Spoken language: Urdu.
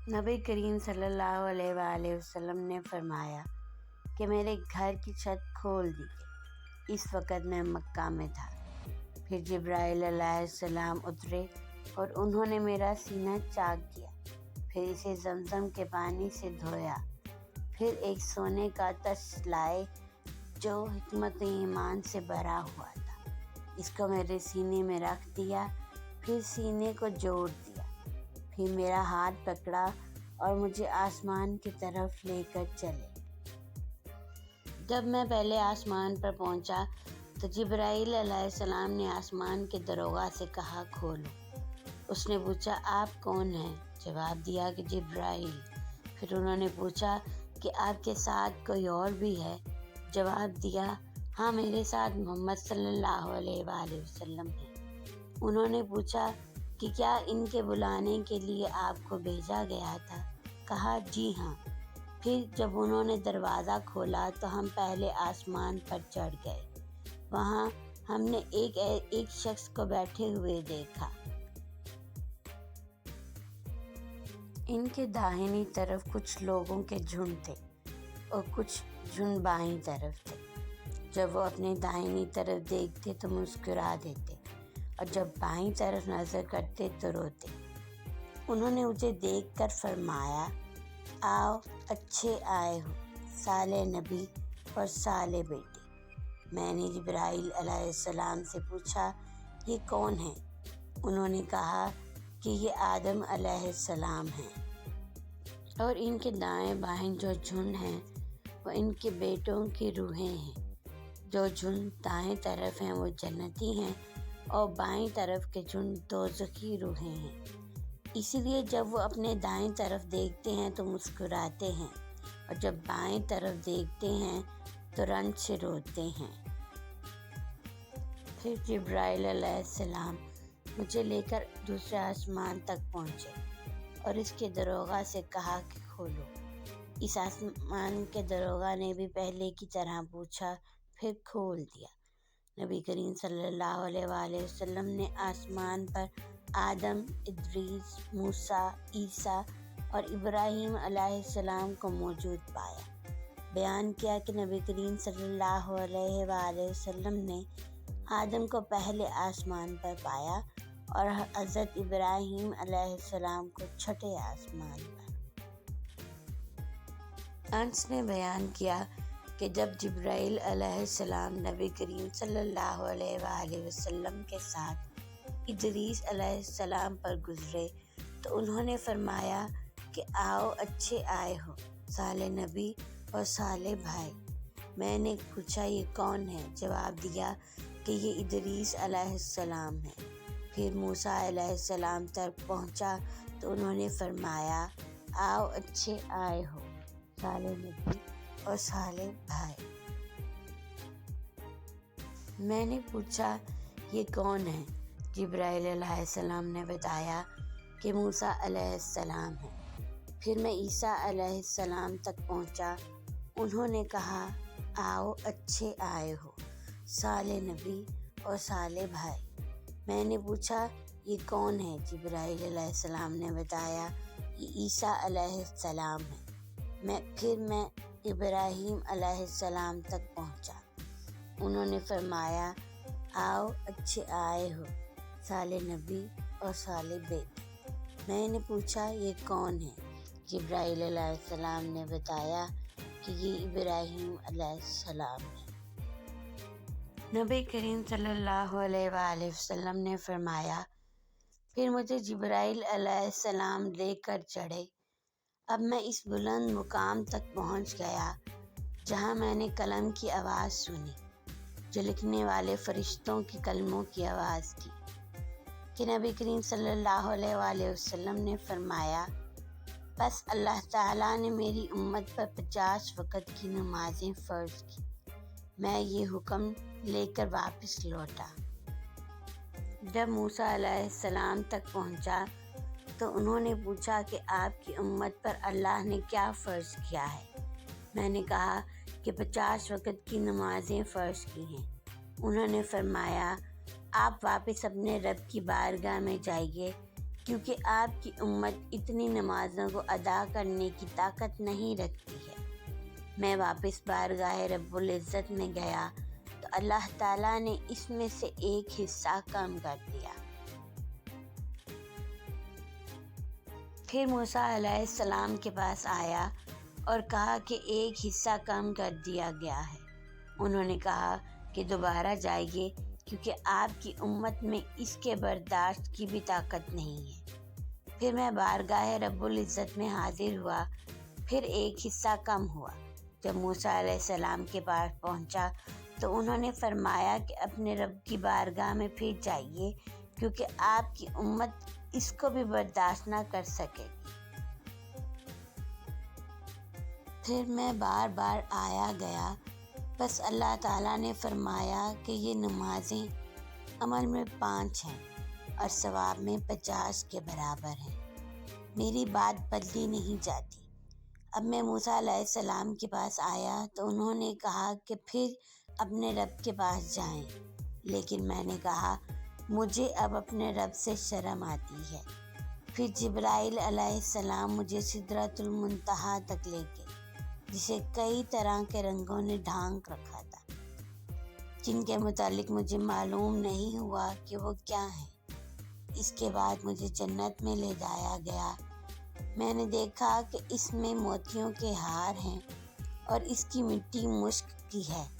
نبی کریم صلی اللہ علیہ وآلہ وسلم نے فرمایا کہ میرے گھر کی چھت کھول دی گئی۔ اس وقت میں مکہ میں تھا۔ پھر جبرائیل علیہ السلام اترے اور انہوں نے میرا سینہ چاک کیا، پھر اسے زمزم کے پانی سے دھویا، پھر ایک سونے کا تج لائے جو حکمت ایمان سے بھرا ہوا تھا، اس کو میرے سینے میں رکھ دیا، پھر سینے کو جوڑ دیا، پھر میرا ہاتھ پکڑا اور مجھے آسمان کی طرف لے کر چلے۔ جب میں پہلے آسمان پر پہنچا تو جبرائیل علیہ السلام نے آسمان کے دروغہ سے کہا کھولو۔ اس نے پوچھا آپ کون ہیں؟ جواب دیا کہ جبرائیل۔ پھر انہوں نے پوچھا کہ آپ کے ساتھ کوئی اور بھی ہے؟ جواب دیا ہاں، میرے ساتھ محمد صلی اللہ علیہ وآلہ وسلم ہے۔ انہوں نے پوچھا کہ کیا ان کے بلانے کے لیے آپ کو بھیجا گیا تھا؟ کہا جی ہاں۔ پھر جب انہوں نے دروازہ کھولا تو ہم پہلے آسمان پر چڑھ گئے۔ وہاں ہم نے ایک شخص کو بیٹھے ہوئے دیکھا۔ ان کے داہنی طرف کچھ لوگوں کے جھنڈ تھے اور کچھ جھنڈ بائیں طرف تھے۔ جب وہ اپنے داہنی طرف دیکھتے تو مسکرا دیتے اور جب بائیں طرف نظر کرتے تو روتے۔ انہوں نے مجھے دیکھ کر فرمایا آؤ اچھے آئے ہو صالح نبی اور صالح بیٹے۔ میں نے جبرائیل علیہ السلام سے پوچھا یہ کون ہیں؟ انہوں نے کہا کہ یہ آدم علیہ السلام ہیں اور ان کے دائیں بائیں جو جھنڈ ہیں وہ ان کے بیٹوں کی روحیں ہیں۔ جو جھنڈ دائیں طرف ہیں وہ جنتی ہیں اور بائیں طرف کے جھنڈ دوزخی روحیں ہیں۔ اسی لیے جب وہ اپنے دائیں طرف دیکھتے ہیں تو مسکراتے ہیں اور جب بائیں طرف دیکھتے ہیں تو رنج سے روتے ہیں۔ پھر جبرائیل علیہ السلام مجھے لے کر دوسرے آسمان تک پہنچے اور اس کے دروغہ سے کہا کہ کھولو۔ اس آسمان کے دروغہ نے بھی پہلے کی طرح پوچھا، پھر کھول دیا۔ نبی کریم صلی اللہ علیہ وآلہ وسلم نے آسمان پر آدم، ادریس، موسیٰ، عیسیٰ اور ابراہیم علیہ السلام کو موجود پایا۔ بیان کیا کہ نبی کریم صلی اللہ علیہ وآلہ وسلم نے آدم کو پہلے آسمان پر پایا اور حضرت ابراہیم علیہ السلام کو چھٹے آسمان پر۔ انس نے بیان کیا کہ جب جبرائیل علیہ السلام نبی کریم صلی اللہ علیہ وآلہ وسلم کے ساتھ ادریس علیہ السلام پر گزرے تو انہوں نے فرمایا کہ آؤ اچھے آئے ہو صالح نبی اور صالح بھائی۔ میں نے پوچھا یہ کون ہے؟ جواب دیا کہ یہ ادریس علیہ السلام ہے۔ پھر موسیٰ علیہ السلام تک پہنچا تو انہوں نے فرمایا آؤ اچھے آئے ہو صالح نبی اور صالح بھائی۔ میں نے پوچھا یہ کون ہے؟ جبرائیل علیہ السلام نے بتایا کہ موسیٰ علیہ السلام ہے۔ پھر میں عیسیٰ علیہ السلام تک پہنچا۔ انہوں نے کہا آؤ اچھے آئے ہو صالح نبی اور صالح بھائی۔ میں نے پوچھا یہ کون ہے؟ جبرائیل علیہ السلام نے بتایا یہ عیسیٰ علیہ السلام ہے۔ پھر میں ابراہیم علیہ السلام تک پہنچا۔ انہوں نے فرمایا آؤ اچھے آئے ہو صالح نبی اور صالح بیٹے۔ میں نے پوچھا یہ کون ہے؟ جبرائیل علیہ السلام نے بتایا کہ یہ ابراہیم علیہ السلام ہے۔ نبی کریم صلی اللہ علیہ وآلہ وسلم نے فرمایا پھر مجھے جبرائیل علیہ السلام لے کر چڑھے۔ اب میں اس بلند مقام تک پہنچ گیا جہاں میں نے قلم کی آواز سنی جو لکھنے والے فرشتوں کے کلموں کی آواز تھی کہ نبی کریم صلی اللہ علیہ وآلہ وسلم نے فرمایا بس اللہ تعالیٰ نے میری امت پر 50 وقت کی نمازیں فرض کی۔ میں یہ حکم لے کر واپس لوٹا۔ جب موسیٰ علیہ السلام تک پہنچا تو انہوں نے پوچھا کہ آپ کی امت پر اللہ نے کیا فرض کیا ہے؟ میں نے کہا کہ 50 وقت کی نمازیں فرض کی ہیں۔ انہوں نے فرمایا آپ واپس اپنے رب کی بارگاہ میں جائیے، کیونکہ آپ کی امت اتنی نمازوں کو ادا کرنے کی طاقت نہیں رکھتی ہے۔ میں واپس بارگاہ رب العزت میں گیا تو اللہ تعالیٰ نے اس میں سے ایک حصہ کم کر دیا۔ پھر موسیٰ علیہ السلام کے پاس آیا اور کہا کہ ایک حصہ کم کر دیا گیا ہے۔ انہوں نے کہا کہ دوبارہ جائیے کیونکہ آپ کی امت میں اس کے برداشت کی بھی طاقت نہیں ہے۔ پھر میں بارگاہ رب العزت میں حاضر ہوا، پھر ایک حصہ کم ہوا۔ جب موسیٰ علیہ السلام کے پاس پہنچا تو انہوں نے فرمایا کہ اپنے رب کی بارگاہ میں پھر جائیے کیونکہ آپ کی امت اس کو بھی برداشت نہ کر سکے گی۔ پھر میں بار بار آیا گیا، بس اللہ تعالیٰ نے فرمایا کہ یہ نمازیں عمل میں 5 ہیں اور ثواب میں 50 کے برابر ہیں۔ میری بات بدلی نہیں جاتی۔ اب میں موسیٰ علیہ السلام کے پاس آیا تو انہوں نے کہا کہ پھر اپنے رب کے پاس جائیں، لیکن میں نے کہا مجھے اب اپنے رب سے شرم آتی ہے۔ پھر جبرائیل علیہ السلام مجھے سدرۃ المنتہا تک لے گئے، جسے کئی طرح کے رنگوں نے ڈھانک رکھا تھا، جن کے متعلق مجھے معلوم نہیں ہوا کہ وہ کیا ہیں۔ اس کے بعد مجھے جنت میں لے جایا گیا۔ میں نے دیکھا کہ اس میں موتیوں کے ہار ہیں اور اس کی مٹی مشک کی ہے۔